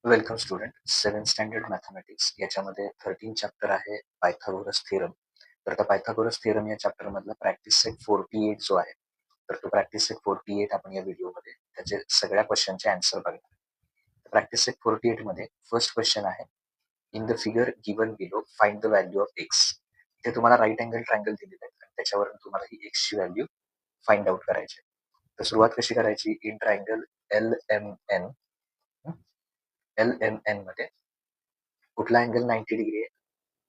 Welcome student. 7th standard mathematics याच्यामध्ये 13 chapter आहे Pythagoras theorem. तर त्या पायथागोरस थेरम या चॅप्टर मधला प्रॅक्टिस सेट 48 जो आहे, तर तो प्रॅक्टिस सेट 48 आपण या व्हिडिओमध्ये त्याचे सगळ्या क्वेश्चनचे आन्सर बघणार. प्रॅक्टिस सेट 48 मध्ये फर्स्ट क्वेश्चन आहे, in the figure given below find the value of x. इथे तुम्हाला राईट अँगल ट्रायंगल दिलेलं आहे आणि त्याच्यावरून तुम्हाला ही एक्सची व्हॅल्यू फाइंड आउट करायची आहे. तर सुरुवात कशी करायची? In triangle L M N मध्ये कुठला अँगल 90 डिग्री आहे?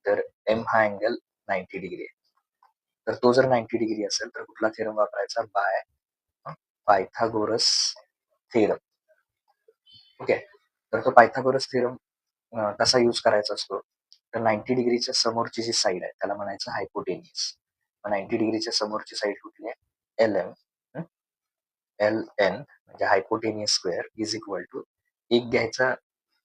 तर एम हा अँगल 90 डिग्री आहे. तर तो जर 90 डिग्री असेल तर कुठला थेरम वापरायचा? Bye Pythagoras theorem. ओके. तर तो पायथागोरस थेरम कसा यूज करायचा असतो? तर 90 डिग्रीच्या समोरची जी साईड आहे त्याला म्हणायचं हायपोटेनियस. 90 डिग्रीच्या समोरची साईड कुठली आहे? L M. एल एन म्हणजे hypotenuse square is equal to एक घ्यायचा,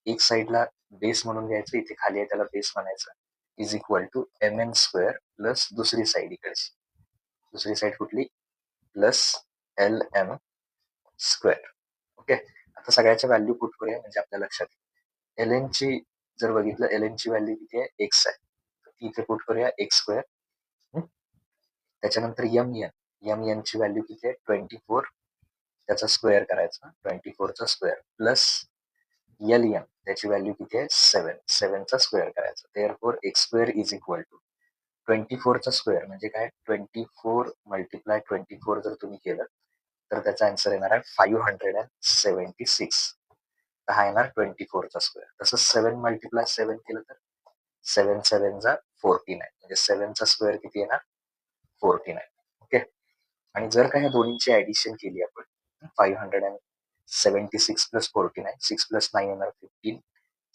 एक साईडला बेस म्हणून घ्यायचं, इथे खाली आहे त्याला बेस म्हणायचं, is equal to M N square plus दुसरी साईड इकडची, दुसरी साईड कुठली? Plus L M square. Okay. आता सगळ्याच्या व्हॅल्यू पुट करूया म्हणजे आपल्या लक्षात येईल. एल एन ची जर बघितलं, एल एन ची व्हॅल्यू किती आहे? एक्स आहे. ती इथे पुट करूया, एक्स स्क्वेअर. त्याच्यानंतर एम एन ची व्हॅल्यू किती आहे? 24. त्याचा स्क्वेअर करायचा, 24चा स्क्वेअर प्लस एल एम त्याची व्हॅल्यू किती आहे? 7चा स्क्वेअर करायचा. Therefore x square is equal to 24चा स्क्वेअर म्हणजे काय? 24 मल्टिप्लाय 24 जर तुम्ही केलं तर त्याचा आन्सर येणार आहे 576. तर हा येणार 24चा स्क्वेअर. तसं 7 मल्टिप्लाय 7 केलं तर 7 7 जा 49 म्हणजे 7चा स्क्वेअर किती येणार? 49. ओके. आणि जर का ह्या दोन्हीची ऍडिशन केली आपण, 576 प्लस 49, 6 प्लस 9 येणार 15,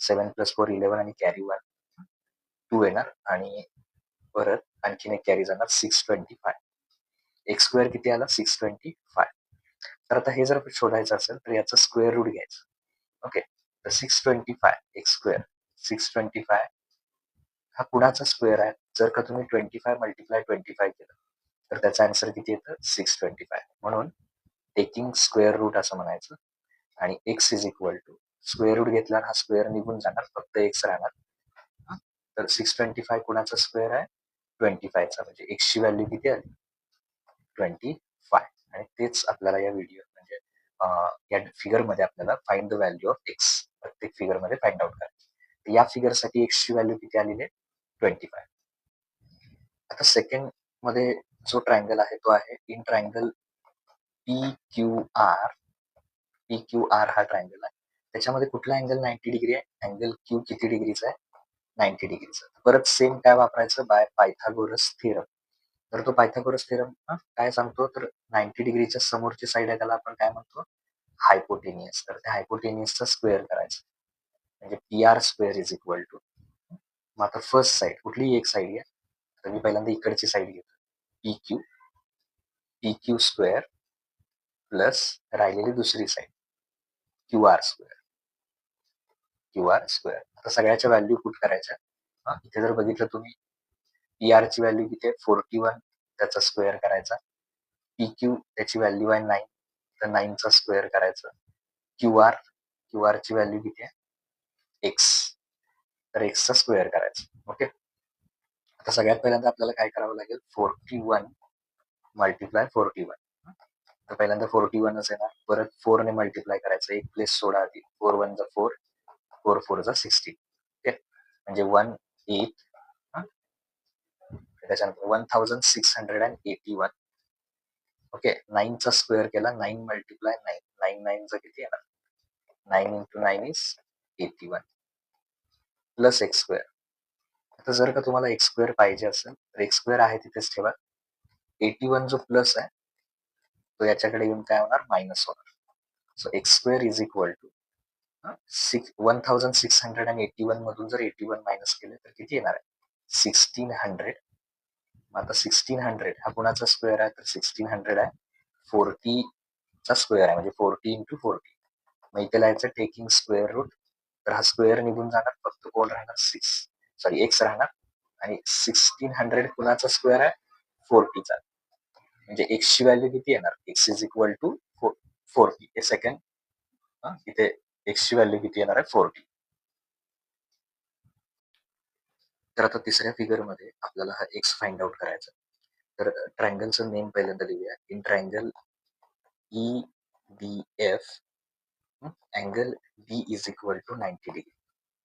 7 प्लस 4 11 आणि कॅरी 1 2 येणार आणि परत आणखीन एक कॅरी जाणार 625. एक्स स्क्वेअर किती आला? 625. तर आता हे जर शोधायचं असेल तर याचं स्क्वेअर रूट घ्यायचं. ओके. तर 625 एक्स स्क्वेअर 625 हा कुणाचा स्क्वेअर आहे? जर का तुम्ही 25 मल्टिप्लाय 25 केलं तर त्याचा आन्सर किती येतं? 625. म्हणून टेकिंग स्क्वेअर रूट असं म्हणायचं. आणि x is equal to square root घेतल्यावर हा स्क्वेअर निघून जाणार, फक्त एक्स राहणार. तर 625 कुणाचा स्क्वेअर आहे? 25चा. म्हणजे एक्सची व्हॅल्यू किती आली? 25. आणि तेच आपल्याला या व्हिडिओ म्हणजे या फिगर मध्ये आपल्याला find the value of x प्रत्येक फिगर मध्ये फाइंड आउट करायचं. या फिगर साठी एक्सची व्हॅल्यू किती आलेली आहे? 25. आता सेकंड मध्ये जो ट्रायंगल आहे तो आहे in triangle P Q R. P Q R हा ट्रायंगल आहे. त्याच्यामध्ये कुठला अँगल 90 डिग्री आहे? अँगल क्यू किती डिग्रीचा आहे? 90 डिग्रीचा. परत सेम काय वापरायचं? By Pythagoras theorem. तर तो पायथागोरस थेरम काय सांगतो? तर 90 डिग्रीच्या समोरची साईड आहे त्याला आपण काय म्हणतो? हायपोटेनियस. तर त्या हायपोटेनियसचा स्क्वेअर करायचा म्हणजे P R square is equal to. मग आता फर्स्ट साईड कुठलीही एक साईड घ्या. तर मी पहिल्यांदा इकडची साईड घेतो, पी क्यू स्क्वेअर प्लस राहिलेली दुसरी साईड क्यू आर स्क्वेअर. आता सगळ्याच्या व्हॅल्यू पुट करायच्या. इथे जर बघितलं तुम्ही, पी आर ची व्हॅल्यू किती आहे? 41. त्याचा स्क्वेअर करायचा. पी क्यू त्याची व्हॅल्यू आहे 9, तर 9चा स्क्वेअर करायचा. क्यू आर ची व्हॅल्यू किती आहे? एक्स, तर एक्सचा स्क्वेअर करायचा. ओके. आता सगळ्यात पहिल्यांदा आपल्याला काय करावं लागेल? 41 मल्टिप्लाय 41. तर पहिल्यांदा 41च येणार, परत 4 ने मल्टिप्लाय करायचं, एक प्लेस सोडा आधी. 4 1 जा 4, 4 4 जा 16. ओके. म्हणजे 18. त्याच्यानंतर 1681. ओके. 9चा स्क्वेअर केला, 9 मल्टिप्लाय 9, 9 9 चा किती येणार? 9 into 9 is 81 plus x square. आता जर का तुम्हाला एक्स स्क्वेअर पाहिजे असेल तर एक्स स्क्वेअर आहे तिथेच ठेवा. 81 जो प्लस आहे तो याच्याकडे येऊन काय होणार? मायनस होणार. So x square is equal to 1681 मधून जर 81 मायनस केले तर किती येणार आहे? 1600. आता 1600 हा कुणाचा स्क्वेअर आहे? तर 1600 आहे 40चा स्क्वेअर आहे, म्हणजे 40 इंटू 40. मग इथे लिहायचं टेकिंग स्क्वेअर रूट. तर हा स्क्वेअर निघून जाणार, फक्त कोण राहणार? एक्स राहणार. आणि 1600 कुणाचा स्क्वेअर आहे? 40चा. म्हणजे एक्सची व्हॅल्यू किती येणार? X is equal to 40. हे सेकंड इथे एक्सची व्हॅल्यू किती येणार आहे 40. तर आता तिसऱ्या फिगरमध्ये आपल्याला हा एक्स फाइंड आउट करायचा. तर ट्रायंगलचं नेम पहिल्यांदा लिहूया. In triangle E B F angle D is equal to 90 degree.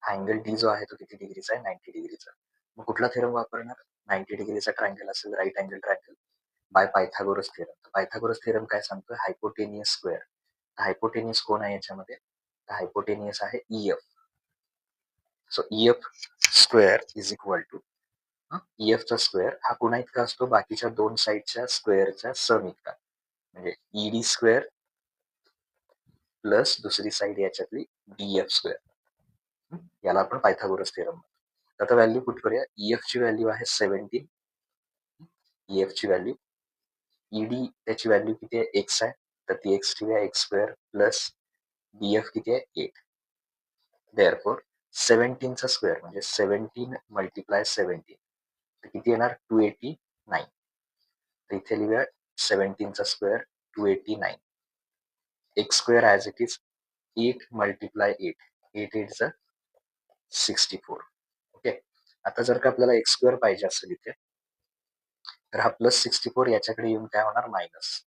हा अँगल डी जो आहे तो किती डिग्रीचा आहे 90 डिग्रीचा. मग कुठला थेरम वापरणार? 90 डिग्रीचा ट्रायंगल असेल right angle triangle by Pythagoras theorem. Pythagoras theorem काय सांगतोय? Hypotenuse square. हायपोटेनियस कोण आहे याच्यामध्ये? हायपोटेनियस आहे EF. So EF square is equal to EF चा स्क्वेअर हा कुणा इतका असतो? बाकीच्या दोन साईडच्या स्क्वेअरच्या सम इतका. म्हणजे ED स्क्वेअर प्लस दुसरी साईड याच्यातली DF स्क्वेअर. याला आपण पायथागोरस थेरम. आता व्हॅल्यू पुट करूया. EF ची व्हॅल्यू आहे 17. EF ची व्हॅल्यू. ED त्याची व्हॅल्यू किती आहे? x आहे. तर ती x ठेवूया x स्क्वेअर प्लस BF किती आहे? 8. देअरफॉर 17 चा स्क्वेअर म्हणजे 17 मल्टिप्लाय 17 तर किती येणार? 289. तर इथे लिहूया 17 चा square 289. x square as it is 8 multiply 8. 8 8 चा 64. ओके. आता जर का आपल्याला x स्क्वेअर पाहिजे असेल इथे तर हा प्लस 64 याच्याकडे येऊन काय होणार? Minus.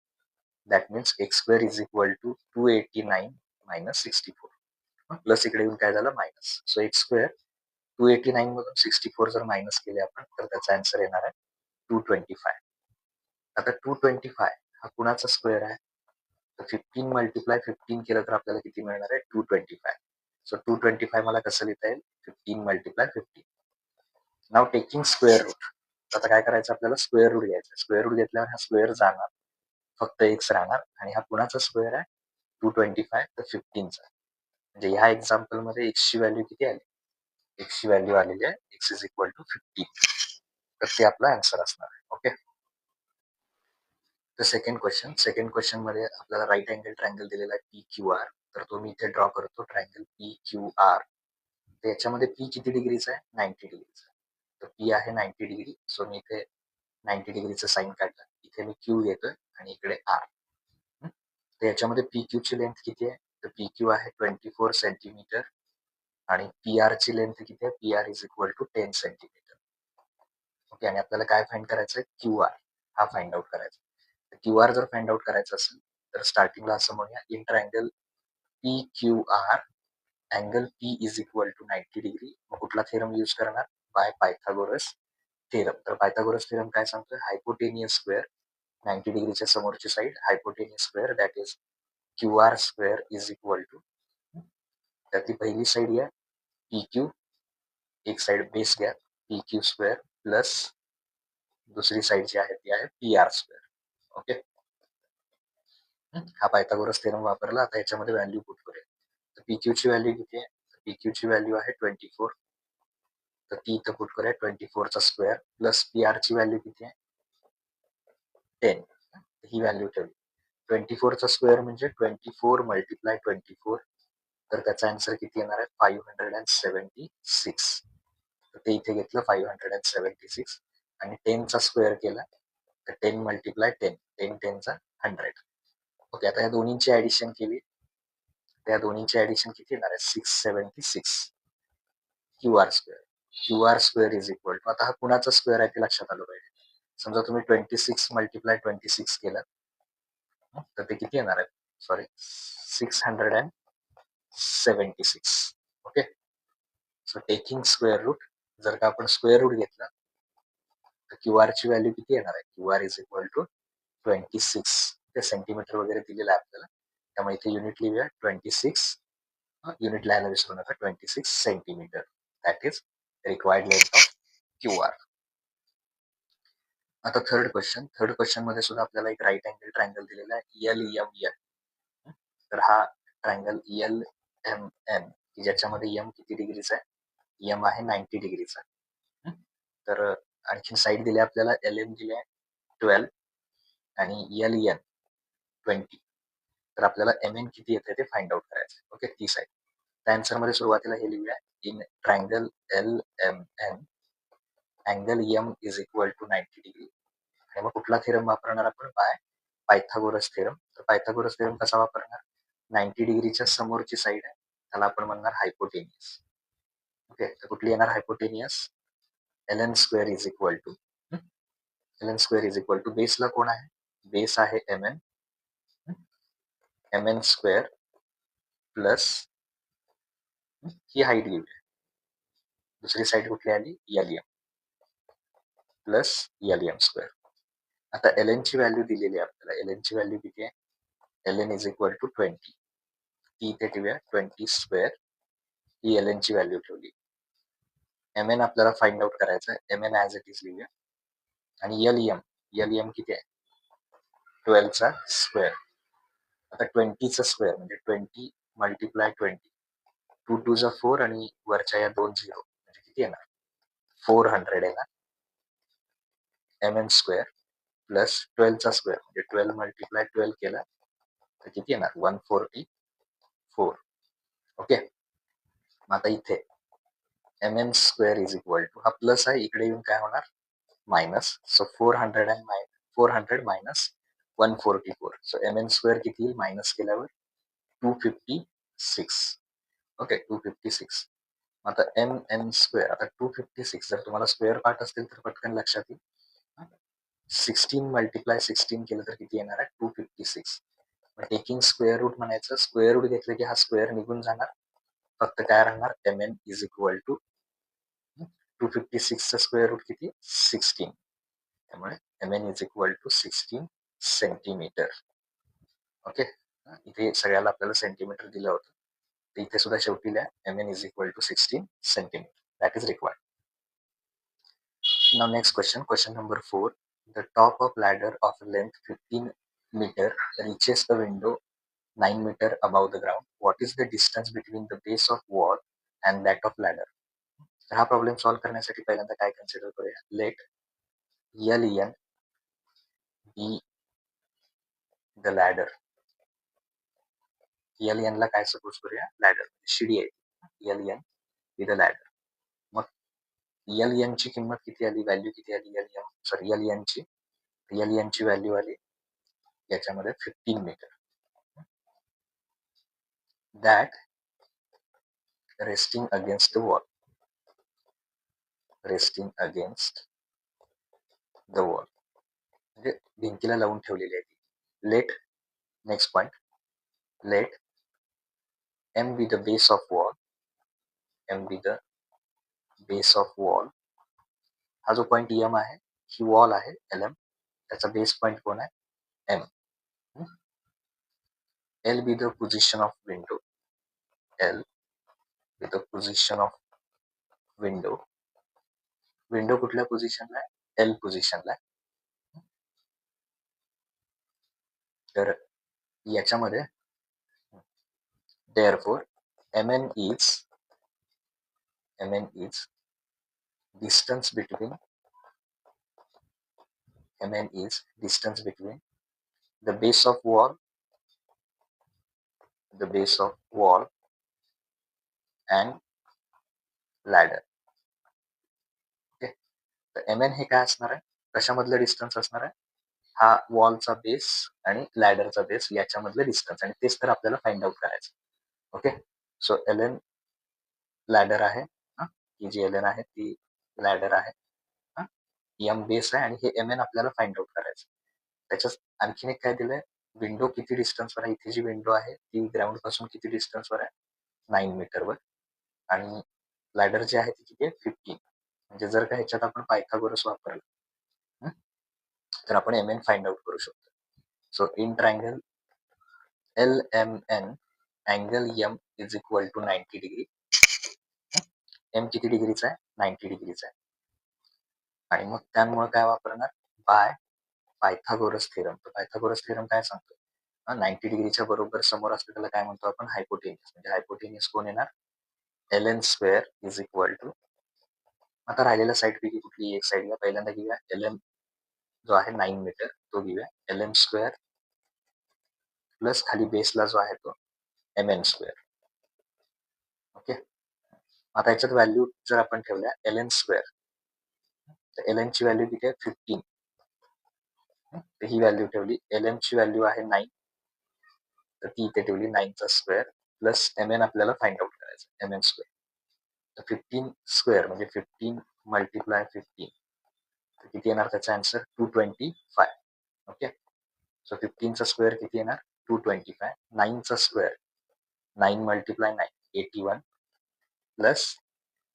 That means x square is equal to 289 minus 64. Plus इकडे येऊन काय झालं? मायनस. सो एक्स स्क्वेअर 289 मधून 64 जर मायनस केले आपण तर त्याचा आन्सर येणार आहे 225. आता 225 हा कुणाचा स्क्वेअर आहे? तर 15 मल्टिप्लाय 15 केलं तर आपल्याला किती मिळणार आहे? 225. सो 225 मला कसं लिहिता येईल? 15 मल्टिप्लाय 15. नाव टेकिंग स्क्वेअर रूट. आता काय करायचं? आपल्याला स्क्वेअर रूट घ्यायचं. स्क्वेअर रूट घेतल्यावर हा स्क्वेअर जाणार, फक्त एक्स राहणार आणि हा कुणाचा स्क्वेअर आहे? 225 तर 15चा. म्हणजे ह्या एक्झाम्पल मध्ये एक्सची व्हॅल्यू किती आली? एक्सची व्हॅल्यू आलेली आहे एक्स इज इक्वल टू 15. तर ते आपला आन्सर असणार आहे. ओके. तर सेकंड क्वेश्चन मध्ये आपल्याला राईट अँगल ट्रायंगल दिलेला आहे PQR. तर तो मी इथे ड्रॉ करतो ट्रायंगल PQR. तर याच्यामध्ये P किती डिग्रीचा आहे? 90 डिग्रीचा. तर P आहे 90 डिग्री. सो मी इथे 90 डिग्रीचं साईन काढलं. इथे मी Q घेतोय आणि इकडे R. तर याच्यामध्ये PQ ची लेंथ किती आहे? तर PQ आहे 24 सेंटीमीटर आणि PR ची लेंथ किती आहे? PR is equal to 10 centimetre. Okay. आणि आपल्याला काय फाइंड करायचं आहे? QR हा फाइंड आउट करायचा. QR जर फाइंड आउट करायचं असेल तर स्टार्टिंगला असं म्हणूया in triangle PQR angle P is equal to 90 degree. मग कुठला थेरम यूज करणार? By Pythagoras theorem. तर पायथागोरस थेरम काय सांगतोय? हायपोटेनियस स्क्वेअर 90 डिग्रीच्या समोरची side hypotenuse square that is QR square is equal to त्यातली पहिली साईड घ्या PQ, एक साईड बेस घ्या PQ स्क्वेअर प्लस दुसरी साईड जी आहे ती आहे PR स्क्वेअर. ओके. हा पायथागोरस थेरम वापरला. आता याच्यामध्ये व्हॅल्यू पुट करूया. तर PQ ची व्हॅल्यू किती आहे? PQ ची व्हॅल्यू आहे 24. तर ती इथं पुट करूया 24 चा स्क्वेअर प्लस PR ची व्हॅल्यू किती आहे? 10. ही व्हॅल्यू ठेवली. 24 चा स्क्वेअर म्हणजे 24 मल्टिप्लाय 24. तर त्याचा आन्सर किती येणार आहे? 576. तर ते इथे घेतलं 576 आणि 10 चा स्क्वेअर केला तर 10 मल्टिप्लाय 10. 10 10 चा 100. ओके. आता या दोन्हींची ऍडिशन केली. त्या दोन्हींची ऍडिशन किती येणार आहे? 676 QR square. QR square is equal to आता हा कुणाचा स्क्वेअर आहे ते लक्षात आलं पाहिजे. समजा तुम्ही 26 मल्टिप्लाय 26 केलं तर ते किती येणार आहे? Sorry 676. Okay. So taking square root जर का आपण स्क्वेअर रूट घेतला तर QR ची व्हॅल्यू किती येणार आहे? QR is equal to 26. ते सेंटीमीटर वगैरे दिलेलं आहे आपल्याला त्यामुळे इथे युनिट लिहूया 26. युनिट लिहायला विसरू नका 26 centimetre. That is required length of QR. आता थर्ड क्वेश्चन मध्ये सुद्धा आपल्याला एक राईट अँगल ट्रायंगल दिलेला आहे LMN. तर हा ट्रायंगल LMN ज्याच्यामध्ये M किती डिग्रीचा आहे? M आहे 90 डिग्रीचा. तर आणखी साईड दिली आपल्याला LM दिली आहे 12 आणि LN 20. तर आपल्याला MN किती येते ते फाइंड आउट करायचं. ओके. ती साईड. त्या आन्सर मध्ये सुरुवातीला हे लिहूया in triangle LMN angle M is equal to 90 degree. आणि मग कुठला थेरम वापरणार आपण? By Pythagoras theorem. तर पायथागोरस थेरम कसा वापरणार? 90 डिग्रीच्या समोरची साईड आहे त्याला आपण म्हणणार हायपोटेनियस. ओके, तर कुठली येणार hypotenuse? ln square is equal to ln square is equal to बेसला कोण आहे? बेस आहे mn स्क्वेअर प्लस ही हाईट घेऊया, दुसरी साईड कुठली आली? LM plus LM square. आता ln ची व्हॅल्यू दिलेली आहे आपल्याला. ln ची व्हॅल्यू किती आहे? ln is equal to 20. ती इथे ठेवूया 20 स्क्वेअर. ही ln ची व्हॅल्यू ठेवली. mn आपल्याला फाइंड आउट करायचं आहे. mn ॲज इट इज लिहूया. आणि LM किती आहे? 12 चा स्क्वेअर. आता 20 चा स्क्वेअर म्हणजे 20 मल्टिप्लाय 20. 2 2 जा 4 आणि वरच्या या 2 0 म्हणजे किती येणार? 400 येणार. mn स्क्वेअर प्लस 12 चा स्क्वेअर म्हणजे 12 मल्टिप्लाय 12 केला तर किती येणार? 144. ओके, मग आता इथे mn square is equal to, हा प्लस आहे, इकडे येऊन काय होणार? Minus. So 400 minus 144. So mn square किती येईल मायनस केल्यावर? 256. ओके, 256. आता mn स्क्वेअर, आता 256 जर तुम्हाला स्क्वेअर पार्ट असतील तर पटकन लक्षात येईल. 16 मल्टिप्लाय 16 केलं तर किती येणार आहे? 256. टेकिंग स्क्वेअर रूट म्हणायचं. स्क्वेअर रूट घेतलं की हा स्क्वेअर निघून जाणार. फक्त काय राहणार? mn इज इक्वल टू 256 चा स्क्वेअर रूट किती? 16. त्यामुळे mn is equal to 16 centimetre. Okay, इथे सगळ्याला आपल्याला सेंटीमीटर दिलं होतं. तर इथे सुद्धा शेवटी लिहा mn is equal to 16 centimetre. That is required. Now next question number 4. The top of ladder of length 15 meter reaches the window 9 meter above the ground. What is the distance between the base of wall and that of ladder? तर हा problem solve करण्यासाठी पहिल्यांदा काय consider करूया? Let LN be the ladder. LN ला काय suppose करूया? Ladder, शिडी आहे. LN be the ladder. मग LN ची किंमत किती आली? व्हॅल्यू किती आली? LN ची व्हॅल्यू आली याच्यामध्ये 15 metre. That resting against the wall. म्हणजे भिंतीला लावून ठेवलेली आहे ती. Let next point, let M be the base of wall. हा जो पॉइंट M आहे ही वॉल आहे LM. त्याचा बेस पॉइंट कोण आहे? M. L be the position of window. Window कुठल्या पोझिशनला आहे? L पोझिशनला आहे. तर याच्यामध्ये therefore mn is distance between the base of wall and ladder. Okay, तर mn हे काय असणार आहे? कशामधलं डिस्टन्स असणार आहे? हा वॉलचा बेस आणि लॅडरचा बेस याच्यामधलं डिस्टन्स, आणि तेच तर आपल्याला फाइंड आउट करायचं. ओके, सो LN लॅडर आहे, ही जी LN आहे ती लॅडर आहे, M बेस आहे, आणि हे MN आपल्याला फाइंड आउट करायचं. त्याच्यात आणखीन एक काय दिलंय? विंडो किती डिस्टन्सवर आहे? इथे जी विंडो आहे ती ग्राउंड पासून किती डिस्टन्सवर आहे? 9 मीटरवर. आणि लॅडर जी आहे ती किती आहे? 15. म्हणजे जर का ह्याच्यात आपण पायथागोरस वापरलं तर आपण MN फाइंड आउट करू शकतो. So in triangle LMN angle M is equal to 90 degree. M किती डिग्रीचा आहे? 90 डिग्रीचा आहे. आणि मग त्यामुळे काय वापरणार? Bye Pythagoras theorem. तर पायथागोरस थेरम काय सांगतो? 90 डिग्रीच्या बरोबर समोर असतं त्याला काय म्हणतो आपण? हायपोटेनियस. म्हणजे हायपोटेनियस कोण येणार? LN square is equal to, आता राहिलेला साईड पैकी कुठली एक साईडला पहिल्यांदा घेऊया. LM जो आहे 9 मीटर तो घेऊया. LM स्क्वेअर प्लस खाली बेसला जो आहे तो MN स्क्वेअर. ओके, आता याच्यात व्हॅल्यू जर आपण ठेवल्या LN स्क्वेअर, तर LN ची व्हॅल्यू किती आहे? 15. तर ही व्हॅल्यू ठेवली. LM ची व्हॅल्यू आहे 9, तर ती इथे ठेवली 9 चा स्क्वेअर प्लस एम एन आपल्याला फाइंड आउट करायचं, एम एन स्क्वेअर. तर 15 स्क्वेअर म्हणजे 15 मल्टिप्लाय 15, तर किती येणार त्याचा आन्सर 225. ओके, सो 15चा स्क्वेअर किती येणार 225. 9चा square 9 multiply 9 81 plus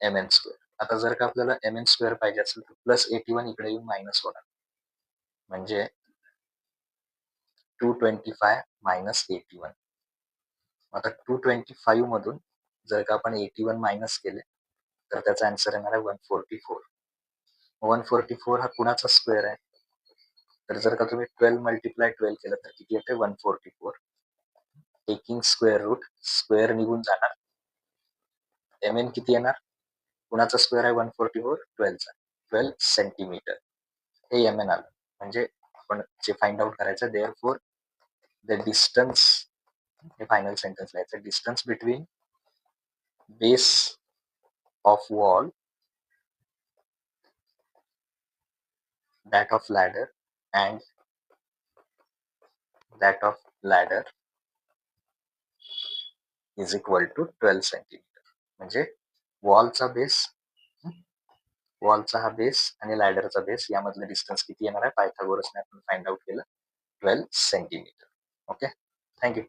m N square. आता जर का आपल्याला एम एन स्क्वेअर पाहिजे असेल तर प्लस 81 इकडे येऊन मायनस होणार, म्हणजे 225 मायनस 81. आता 225 मधून जर का आपण 81 मायनस केले तर त्याचा आन्सर येणार आहे 144. 144 हा कुणाचा स्क्वेअर आहे, तर जर का तुम्ही 12 मल्टिप्लाय 12 केलं तर किती येते 144. टेकिंग स्क्वेअर रूट, स्क्वेअर निघून जाणार, एम एन किती येणार, कुणाचा स्क्वेअर आहे 144, 12चा, 12 सेंटीमीटर. हे एम एन आलं, म्हणजे आपण जे फाइंड आउट करायचं देअर फोर द डिस्टन्स, हे फायनल सेंटेन्स लिहायचं, distance between base of wall, that of ladder and that of ladder is equal to 12 centimetre. म्हणजे वॉलचा बेस, वॉलचा हा बेस आणि लॅडरचा बेस यामधलं डिस्टन्स किती येणार आहे, पायथागोरसने आपण फाइंड आउट केलं 12 सेंटीमीटर. Okay, thank you.